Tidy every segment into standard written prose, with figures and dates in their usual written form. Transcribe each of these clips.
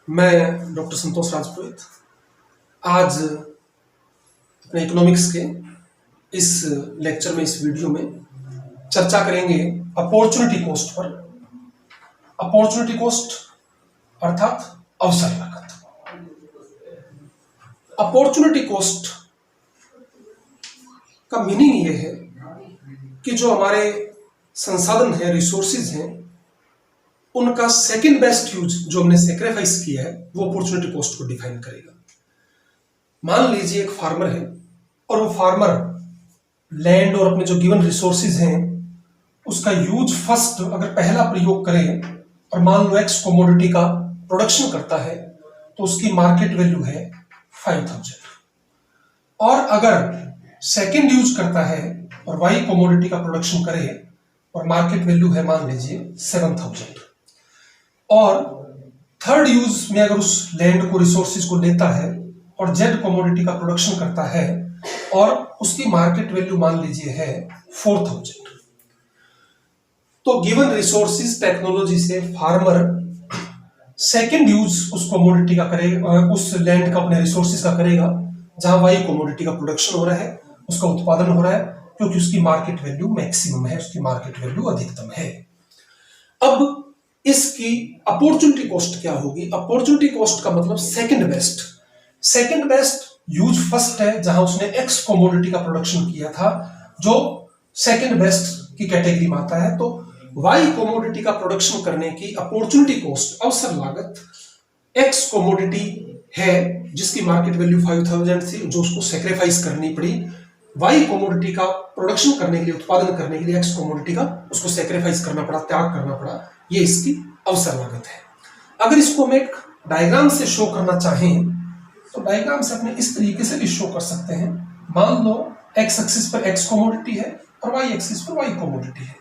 मैं डॉक्टर संतोष राजपुरोहित आज अपने इकोनॉमिक्स के इस लेक्चर में, इस वीडियो में चर्चा करेंगे opportunity cost per. Opportunity cost अर्थात अवसर लागत। अपॉर्चुनिटी कॉस्ट का मीनिंग ये है कि जो हमारे संसाधन हैं, रिसोर्सेज हैं, उनका सेकंड बेस्ट यूज जो हमने सेक्रीफाइस किया है वो अपॉर्चुनिटी कॉस्ट को डिफाइन करेगा। मान लीजिए एक फार्मर है और वो फार्मर लैंड और अपने जो गिवन रिसोर्सेज हैं उसका यूज फर्स्ट अगर पहला प्रयोग करे और मान लो एक्स कमोडिटी का प्रोडक्शन करता है तो उसकी मार्केट वैल्यू है 5000, और अगर सेकंड यूज करता है और वाई कमोडिटी का प्रोडक्शन करे और मार्केट वैल्यू है मान लीजिए 7000, और थर्ड यूज में अगर उस लैंड को, रिसोर्सेज को लेता है और जेड कमोडिटी का प्रोडक्शन करता है और उसकी मार्केट वैल्यू मान लीजिए है 4000, तो गिवन रिसोर्सेज टेक्नोलॉजी से फार्मर सेकंड यूज उस कमोडिटी का करेगा, उस लैंड का, अपने रिसोर्सेज का करेगा जहां वाई कमोडिटी का प्रोडक्शन हो रहा है, उसका उत्पादन हो रहा है, क्योंकि उसकी मार्केट वैल्यू मैक्सिमम है, उसकी मार्केट वैल्यू अधिकतम है। अब इसकी अपॉर्चुनिटी कॉस्ट क्या होगी? अपॉर्चुनिटी कॉस्ट का मतलब second best. Second best use first है जहां उसने एक्स कमोडिटी का प्रोडक्शन किया था जो सेकंड बेस्ट की कैटेगरी में आता है, तो वाई कमोडिटी का प्रोडक्शन करने की अपॉर्चुनिटी कॉस्ट, अवसर लागत, एक्स कमोडिटी है जिसकी मार्केट वैल्यू 5000 थी, जो उसको सेक्रीफाइस करनी पड़ी वाई कमोडिटी का प्रोडक्शन करने के लिए, उत्पादन करने के लिए एक्स कमोडिटी का उसको सेक्रीफाइस करना पड़ा, त्याग करना पड़ा, ये इसकी अवसर लागत है। अगर इसको हम एक डायग्राम से शो करना चाहें तो डायग्राम से अपने इस तरीके से भी शो कर सकते हैं। मान लो एक्स एक्सिस पर एक्स कमोडिटी है और वाई एक्सिस पर वाई कमोडिटी है,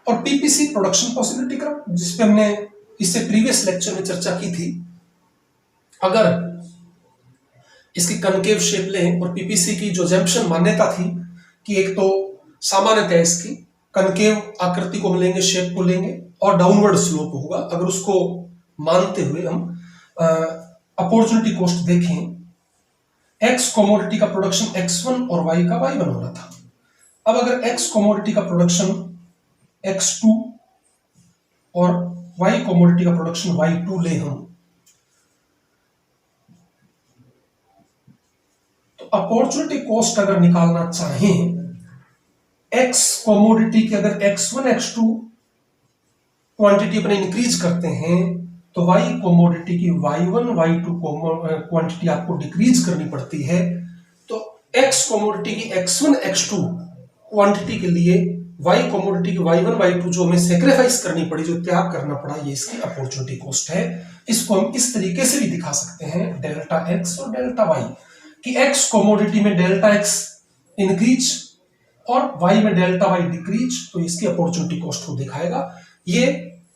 और पीपीसी प्रोडक्शन पॉसिबिलिटी का, जिसपे हमने इससे प्रीवियस लेक्चर में चर्चा की थी। अगर इसकी कनकेव शेप लें और पीपीसी की जो जम्पशन मान्यता थी कि एक तो सामान्यतः इसकी कनकेव आकृति को हम लेंगे, शेप को लेंगे और डाउनवर्ड स्लोप होगा, अगर उसको मानते हुए हम अपॉर्चुनिटी कॉस्ट देखें, एक्स कमोडिटी का प्रोडक्शन x1 और y का y1 हो रहा था। अब अगर एक्स कमोडिटी का प्रोडक्शन x2 और y कमोडिटी का प्रोडक्शन y2 ले हम, तो अपॉर्चुनिटी कॉस्ट अगर निकालना चाहें, एक्स कमोडिटी की अगर x1 x2 क्वांटिटी अपने इंक्रीज करते हैं तो वाई कमोडिटी की y1 y2 क्वांटिटी आपको डिक्रीज करनी पड़ती है। तो एक्स कमोडिटी की x1 x2 क्वांटिटी के लिए वाई कमोडिटी की y1 y2 जो हमें सेक्रीफाइस करनी पड़ी, जो त्याग करना पड़ा, ये इसकी अपॉर्चुनिटी कॉस्ट है। इसको हम इस तरीके से भी दिखा सकते हैं, डेल्टा एक्स और डेल्टा वाई, कि एक्स कमोडिटी में डेल्टा एक्स इंक्रीज और वाई में डेल्टा वाई डिक्रीज, तो इसकी अपॉर्चुनिटी कॉस्ट को दिखाएगा। ये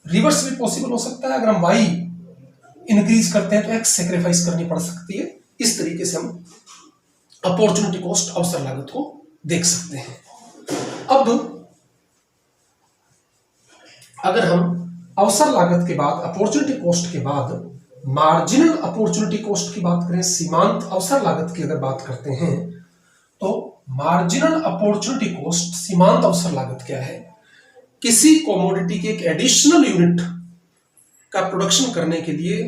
रिवर्स भी पॉसिबल हो सकता है, अगर हम वाई इंक्रीज करते हैं तो एक्स सेक्रीफाइस करनी पड़ सकती है। इस तरीके से हम अपॉर्चुनिटी कॉस्ट, अवसर लागत को देख सकते हैं। अब अगर हम अवसर लागत के बाद, अपॉर्चुनिटी कॉस्ट के बाद मार्जिनल अपॉर्चुनिटी कॉस्ट की बात करें, सीमांत अवसर लागत की अगर बात करते हैं, तो मार्जिनल अपॉर्चुनिटी कॉस्ट, सीमांत अवसर लागत क्या है? किसी कमोडिटी के एक एडिशनल यूनिट का प्रोडक्शन करने के लिए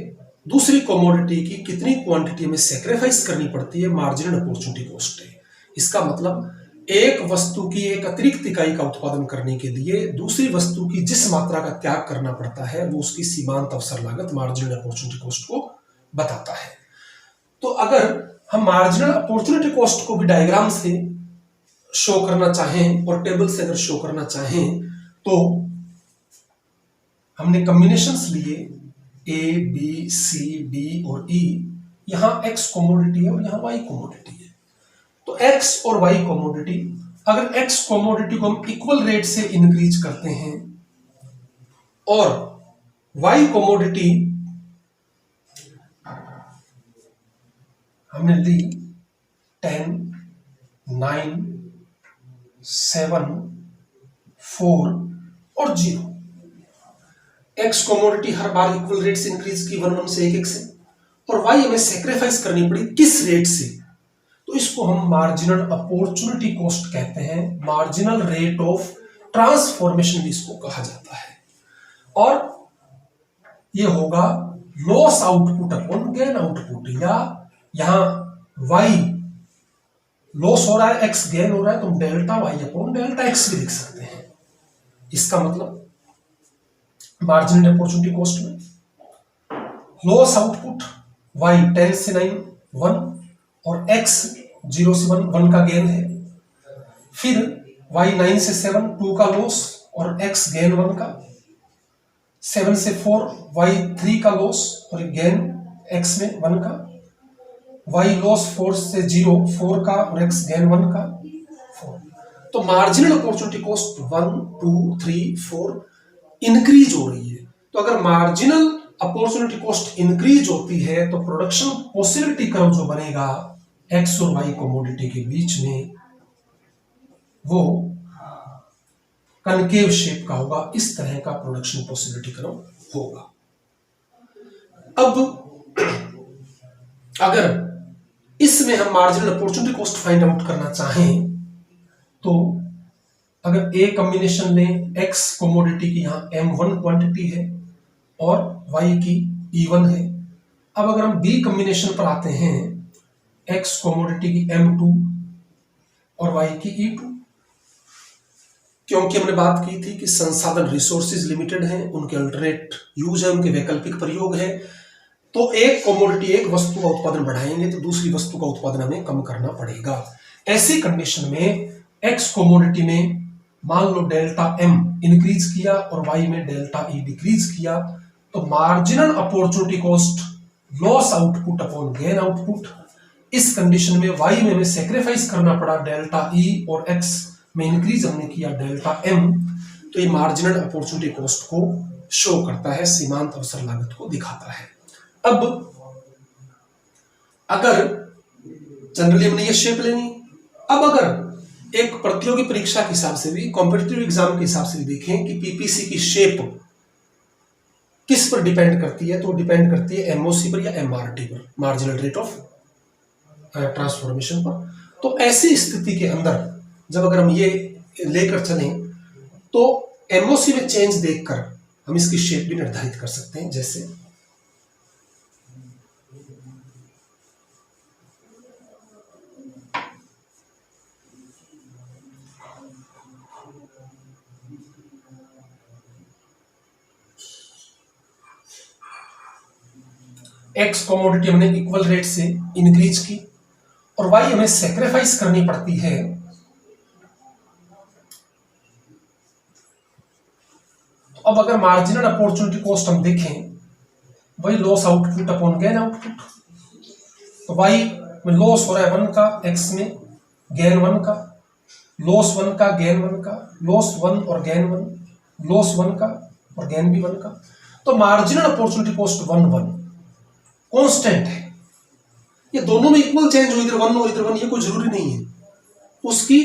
दूसरी कमोडिटी की कितनी क्वांटिटी में सेक्रीफाइस करनी पड़ती है, मार्जिनल अपॉर्चुनिटी कॉस्ट है। इसका मतलब एक वस्तु की एक अतिरिक्त इकाई का उत्पादन करने के लिए दूसरी वस्तु की जिस मात्रा का त्याग करना पड़ता है वो उसकी सीमांत अवसर लागत, मार्जिनल अपॉर्चुनिटी कॉस्ट को बताता है। तो अगर हम मार्जिनल अपॉर्चुनिटी कॉस्ट को भी डायग्राम से शो करना चाहें और टेबल से अगर शो करना चाहें, तो हमने कॉम्बिनेशंस लिए ए, बी, सी, डी और ई। यहां एक्स कमोडिटी है और यहां वाई कमोडिटी है। तो एक्स और वाई कमोडिटी, अगर एक्स कमोडिटी को हम इक्वल रेट से इंक्रीज करते हैं और वाई कमोडिटी हमने ली 10, 9, 7, 4 और 0, एक्स कमोडिटी हर बार इक्वल रेट से इंक्रीज की 1 1 से 1 1 से, और वाई हमें सेक्रीफाइस करनी पड़ी किस रेट से, तो इसको हम मार्जिनल अपॉर्चुनिटी कॉस्ट कहते हैं, मार्जिनल रेट ऑफ ट्रांसफॉर्मेशन भी इसको कहा जाता है। और ये होगा loss output upon gain output, या यहां वाई लॉस हो रहा है, एक्स गेन हो रहा है, तो delta y upon delta x भी लिख सकते हैं। इसका मतलब मार्जिनल अपॉर्चुनिटी कॉस्ट में लॉस आउटपुट y 10 से 9 1 और x 0 से 1 1 का गेन है, फिर y 9 से 7 2 का लॉस और x गेन 1 का, 7 से 4 y 3 का लॉस और गेन x में 1 का, y लॉस 4 से 0 4 का और x गेन 1 का 4। तो मार्जिनल अपॉर्चुनिटी कॉस्ट 1 2 3 4 इंक्रीज हो रही है। तो अगर मार्जिनल अपॉर्चुनिटी कॉस्ट इंक्रीज होती है तो प्रोडक्शन पॉसिबिलिटी कर्व जो बनेगा एक्स और वाई कमोडिटी के बीच में वो कनकेव शेप का होगा, इस तरह का प्रोडक्शन पॉसिबिलिटी कर्व होगा। अब अगर इसमें हम marginal opportunity cost find out करना चाहें तो अगर ए कॉम्बिनेशन लें, एक्स कमोडिटी की यहाँ M1 क्वांटिटी है और y की E1 है। अब अगर हम बी कॉम्बिनेशन पर आते हैं, x कमोडिटी की M2 और y की E2, क्योंकि हमने बात की थी कि संसाधन रिसोर्सेज लिमिटेड हैं, उनके अल्टरनेट यूज है, उनके वैकल्पिक प्रयोग है, तो एक कमोडिटी एक वस्तु का उत्पादन बढ़ाएंगे तो दूसरी वस्तु का उत्पादन हमें कम करना पड़ेगा। ऐसी कंडीशन में x कमोडिटी में मान लो डेल्टा M इंक्रीज किया और y में डेल्टा E डिक्रीज किया, तो marginal opportunity cost loss output upon gain output, इस कंडीशन में y में हमें सेक्रीफाइस करना पड़ा डेल्टा E और x में इंक्रीज हमने किया डेल्टा M, तो ये मार्जिनल अपॉर्चुनिटी कॉस्ट को शो करता है, सीमांत अवसर लागत को दिखाता है। अब अगर जनरली हमने ये शेप लेनी, अब अगर एक प्रतियोगी परीक्षा के हिसाब से भी, कॉम्पिटिटिव एग्जाम के हिसाब से भी देखें कि पीपीसी की शेप किस पर डिपेंड करती है, तो डिपेंड करती है एमओसी पर या एमआरटी पर, मार्जिनल रेट ऑफ ट्रांसफॉर्मेशन पर। तो ऐसी स्थिति के अंदर जब अगर हम ये लेकर चलें तो एमओसी में चेंज देखकर हम इसकी शेप भी निर्धारित कर सकते हैं। जैसे एक्स कमोडिटी हमने इक्वल रेट से इंक्रीज की और वाई हमें सेक्रीफाइस करनी पड़ती है, तो अब अगर मार्जिनल अपॉर्चुनिटी कॉस्ट हम देखें, वही loss output upon gain output, तो वाई में लॉस हो रहा है 1 का, एक्स में गेन 1 का, लॉस 1 का गेन 1 का, लॉस 1 और गेन 1, लॉस 1 का और गेन भी 1 का, तो मार्जिनल अपॉर्चुनिटी कॉस्ट 1 1 कांस्टेंट है। ये दोनों में इक्वल चेंज हो, इधर 1 और इधर 1, ये कोई जरूरी नहीं है, उसकी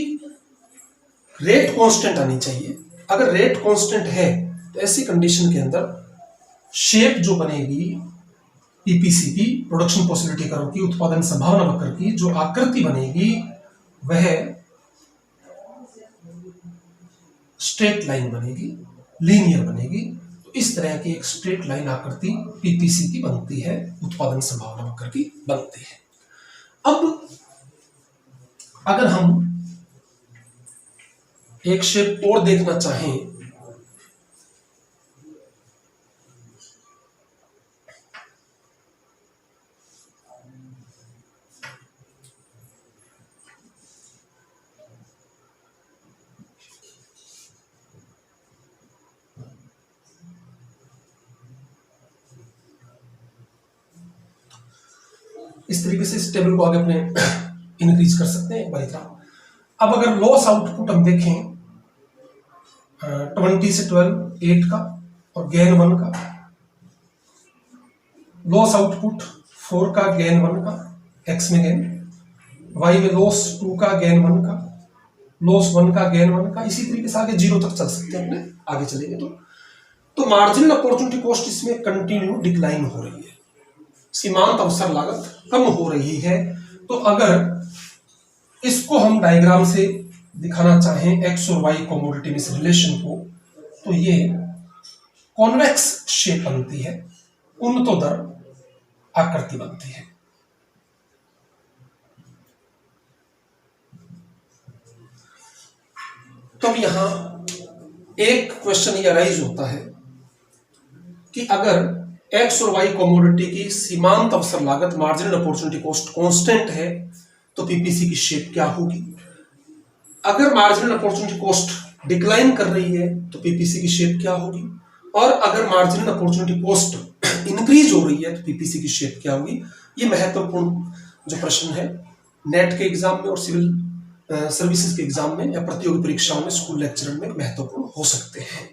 रेट कांस्टेंट आनी चाहिए। अगर रेट कांस्टेंट है तो ऐसी कंडीशन के अंदर शेप जो बनेगी पीपीसी की, प्रोडक्शन पॉसिबिलिटी कर्व की, उत्पादन संभावना वक्र की जो आकृति बनेगी वह स्ट्रेट लाइन बनेगी, लीनियर बनेगी। तो इस तरह की एक स्ट्रेट लाइन आकृति पीपीसी की बनती है, उत्पादन संभावना वक्र की बनती है। अब अगर हम एक शेप और देखना चाहें, इस तरीके से इस टेबल को आगे अपने इंक्रीज कर सकते हैं एक बार तरह। अब अगर लॉस आउटपुट हम देखें 20 से 12 8 का और गेन 1 का, लॉस आउटपुट 4 का गेन 1 का, एक्स में गेन, वाई में लॉस 2 का गेन 1 का, लॉस 1 का गेन 1 का, इसी तरीके से आगे 0 तक चल सकते हैं अपने, आगे चलेंगे तो तो मार्जिनल अपॉर्चुनिटी कॉस्ट इसमें कंटिन्यू डिक्लाइन हो रही है, सीमांत अवसर लागत कम हो रही है। तो अगर इसको हम डायग्राम से दिखाना चाहें एक्स और वाई कमोडिटी में इस रिलेशन को, तो ये कॉन्वेक्स शेप बनती है, उन्नतोदर आकृति बनती है। तो अब यहां एक क्वेश्चन ये राइज होता है कि अगर एक्स और वाई कमोडिटी की सीमांत अवसर लागत मार्जिनल अपॉर्चुनिटी कॉस्ट कांस्टेंट है तो पीपीसी की शेप क्या होगी। अगर मार्जिनल अपॉर्चुनिटी कॉस्ट डिक्लाइन कर रही है तो पीपीसी की शेप क्या होगी, और अगर मार्जिनल अपॉर्चुनिटी कॉस्ट इंक्रीज हो रही है तो पीपीसी की शेप क्या होगी। ये महत्वपूर्ण जो प्रश्न है नेट के एग्जाम में और सिविल सर्विसेज के एग्जाम में या प्रतियोगी परीक्षाओं में स्कूल लेक्चरर में महत्वपूर्ण हो सकते हैं।